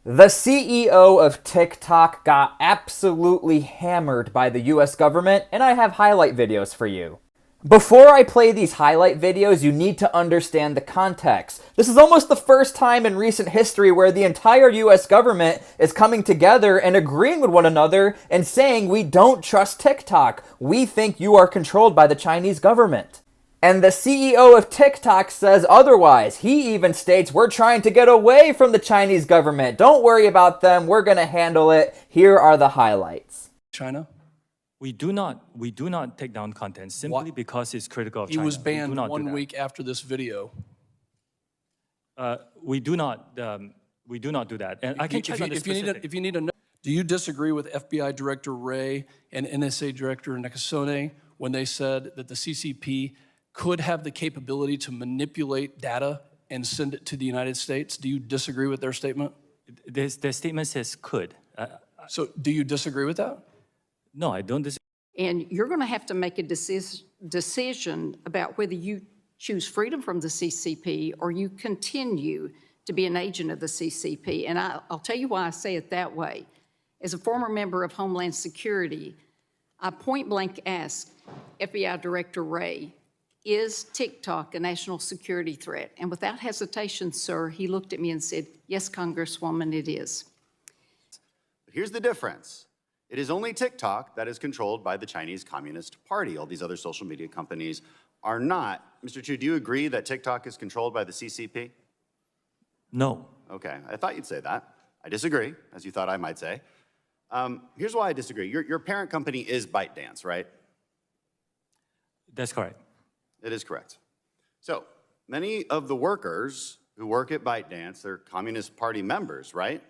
The CEO of TikTok got absolutely hammered by the US government, and I have highlight videos for you. Before I play these highlight videos, you need to understand the context. This is almost the first time in recent history where the entire US government is coming together and agreeing with one another and saying we don't trust TikTok. We think you are controlled by the Chinese government. And the CEO of TikTok says otherwise. He even states, we're trying to get away from the Chinese government. Don't worry about them. We're going to handle it. Here are the highlights. China? We do not take down content simply because it's critical of He China. was banned one 1 week after this video. We do not do that. And I can check on the specific. If you need to know, do you disagree with FBI Director Wray and NSA Director Nakasone when they said that the CCP could have the capability to manipulate data and send it to the United States? Do you disagree with their statement? Their statement says could. So do you disagree with that? No, I don't disagree. And you're going to have to make a decision about whether you choose freedom from the CCP or you continue to be an agent of the CCP. And I'll tell you why I say it that way. As a former member of Homeland Security, I point blank asked FBI Director Wray, is TikTok a national security threat? And without hesitation, sir, he looked at me and said, yes, Congresswoman, it is. Here's the difference. It is only TikTok that is controlled by the Chinese Communist Party. All these other social media companies are not. Mr. Chu, do you agree that TikTok is controlled by the CCP? No. Okay, I thought you'd say that. I disagree, as you thought I might say. Here's why I disagree. Your parent company is ByteDance, right? That's correct. It is correct. So, many of the workers who work at ByteDance, they're Communist Party members, right?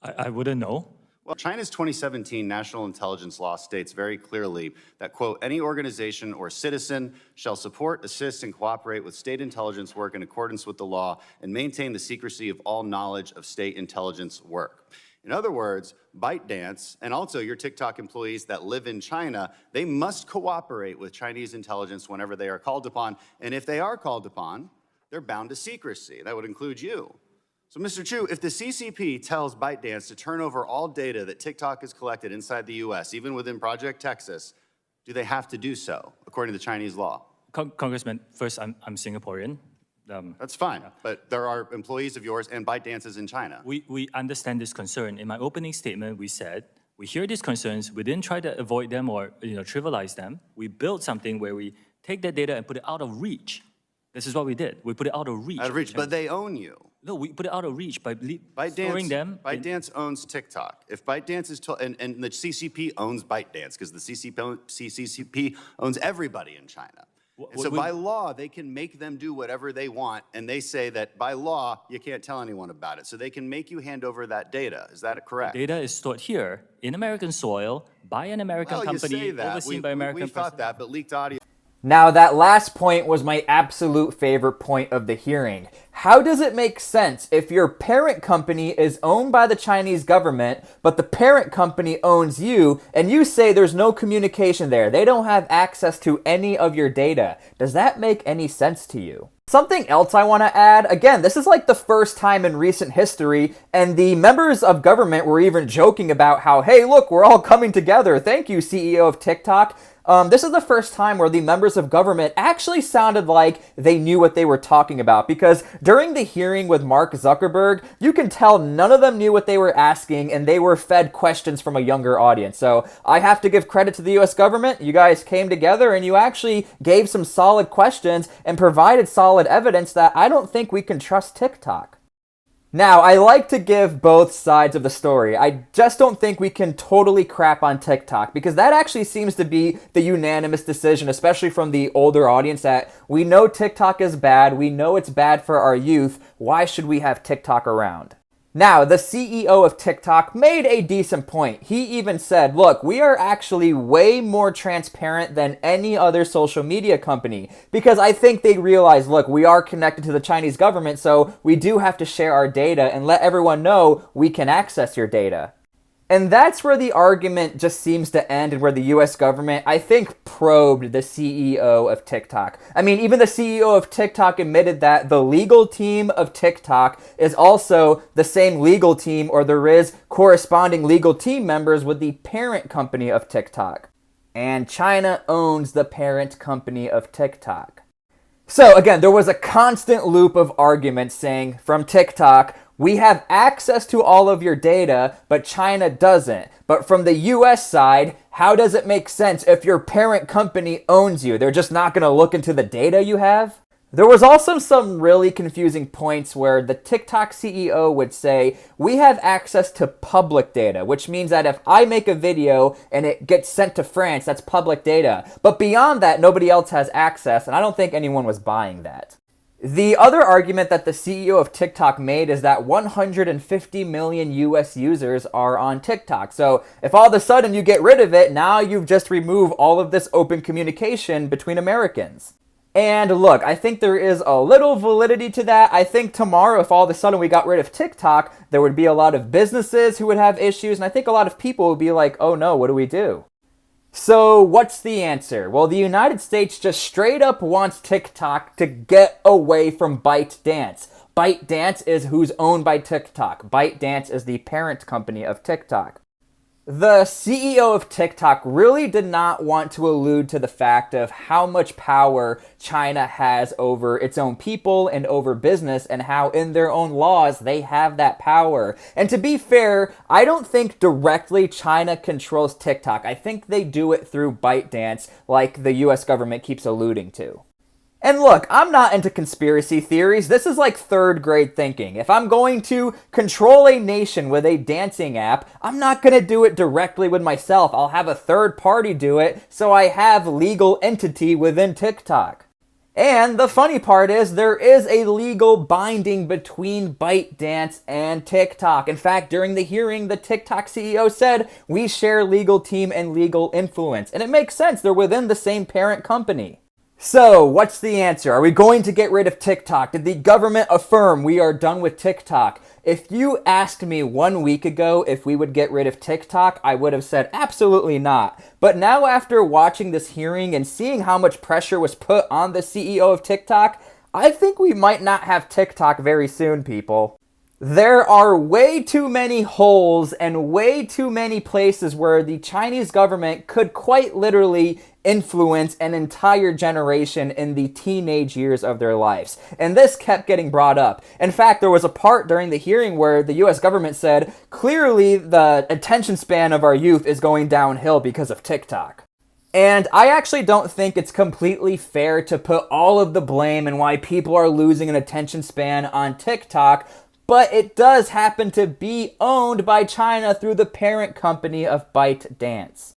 I wouldn't know. Well, China's 2017 national intelligence law states very clearly that, quote, any organization or citizen shall support, assist, and cooperate with state intelligence work in accordance with the law and maintain the secrecy of all knowledge of state intelligence work. In other words, ByteDance and also your TikTok employees that live in China, they must cooperate with Chinese intelligence whenever they are called upon. And if they are called upon, they're bound to secrecy. That would include you. So, Mr. Chu, if the CCP tells ByteDance to turn over all data that TikTok has collected inside the US, even within Project Texas, do they have to do so, according to Chinese law? Congressman, first, I'm Singaporean. That's fine, but there are employees of yours and ByteDance in China. We understand this concern. In my opening statement, we said, we hear these concerns, we didn't try to avoid them or trivialize them. We built something where we take that data and put it out of reach. This is what we did. We put it out of reach. Out of reach, but they own you. No, we put it out of reach by storing them. ByteDance owns TikTok. If ByteDance is told, and the CCP owns ByteDance because the CCP owns everybody in China. And so by law, they can make them do whatever they want, and they say that by law, you can't tell anyone about it. So they can make you hand over that data. Is that correct? Data is stored here in American soil by an American company, overseen by American We thought that, but leaked audio. Now, that last point was my absolute favorite point of the hearing. How does it make sense if your parent company is owned by the Chinese government, but the parent company owns you, and you say there's no communication there? They don't have access to any of your data. Does that make any sense to you? Something else I want to add, again, this is like the first time in recent history, and the members of government were even joking about how, hey, look, we're all coming together. Thank you, CEO of TikTok. This is the first time where the members of government actually sounded like they knew what they were talking about, because during the hearing with Mark Zuckerberg, you can tell none of them knew what they were asking, and they were fed questions from a younger audience. So I have to give credit to the US government. You guys came together and you actually gave some solid questions and provided solid evidence that I don't think we can trust TikTok. Now, I like to give both sides of the story. I just don't think we can totally crap on TikTok, because that actually seems to be the unanimous decision, especially from the older audience, that we know TikTok is bad, we know it's bad for our youth, why should we have TikTok around? Now, the CEO of TikTok made a decent point. He even said, look, we are actually way more transparent than any other social media company, because I think they realize, look, we are connected to the Chinese government, so we do have to share our data and let everyone know we can access your data. And that's where the argument just seems to end, and where the US government, I think, probed the CEO of TikTok. I mean, even the CEO of TikTok admitted that the legal team of TikTok is also the same legal team, or there is corresponding legal team members with the parent company of TikTok. And China owns the parent company of TikTok. So again, there was a constant loop of arguments saying from TikTok, we have access to all of your data, but China doesn't. But from the US side, how does it make sense if your parent company owns you? They're just not going to look into the data you have? There was also some really confusing points where the TikTok CEO would say, we have access to public data, which means that if I make a video and it gets sent to France, that's public data. But beyond that, nobody else has access, and I don't think anyone was buying that. The other argument that the CEO of TikTok made is that 150 million US users are on TikTok. So if all of a sudden you get rid of it, now you've just removed all of this open communication between Americans. And look, I think there is a little validity to that. I think tomorrow, if all of a sudden we got rid of TikTok, there would be a lot of businesses who would have issues, and I think a lot of people would be like, oh no, what do we do? So what's the answer? Well, the United States just straight up wants TikTok to get away from ByteDance. ByteDance is who's owned by TikTok. ByteDance is the parent company of TikTok. The CEO of TikTok really did not want to allude to the fact of how much power China has over its own people and over business, and how in their own laws they have that power. And to be fair, I don't think directly China controls TikTok. I think they do it through ByteDance, like the US government keeps alluding to. And look, I'm not into conspiracy theories. This is like third grade thinking. If I'm going to control a nation with a dancing app, I'm not going to do it directly with myself. I'll have a third party do it, so I have legal entity within TikTok. And the funny part is there is a legal binding between ByteDance and TikTok. In fact, during the hearing, the TikTok CEO said, we share legal team and legal influence. And it makes sense. They're within the same parent company. So, what's the answer? Are we going to get rid of TikTok? Did the government affirm we are done with TikTok? If you asked me 1 week ago if we would get rid of TikTok, I would have said absolutely not. But now, after watching this hearing and seeing how much pressure was put on the CEO of TikTok, I think we might not have TikTok very soon, people. There are way too many holes and way too many places where the Chinese government could quite literally influence an entire generation in the teenage years of their lives. And this kept getting brought up. In fact, there was a part during the hearing where the US government said, clearly the attention span of our youth is going downhill because of TikTok. And I actually don't think it's completely fair to put all of the blame and why people are losing an attention span on TikTok, but it does happen to be owned by China through the parent company of ByteDance.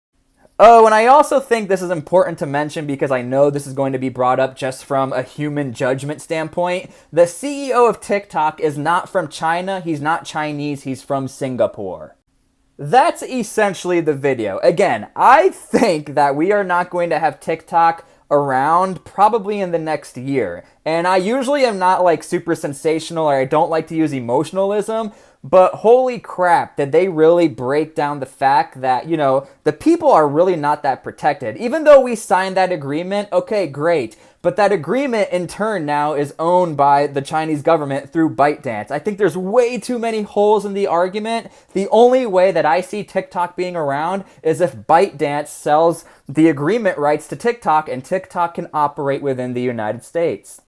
Oh, and I also think this is important to mention because I know this is going to be brought up just from a human judgment standpoint. The CEO of TikTok is not from China, he's not Chinese, he's from Singapore. That's essentially the video. Again, I think that we are not going to have TikTok around probably in the next year. And I usually am not like super sensational, or I don't like to use emotionalism, but holy crap, did they really break down the fact that, you know, the people are really not that protected. Even though we signed that agreement, okay, great. But that agreement in turn now is owned by the Chinese government through ByteDance. I think there's way too many holes in the argument. The only way that I see TikTok being around is if ByteDance sells the agreement rights to TikTok and TikTok can operate within the United States.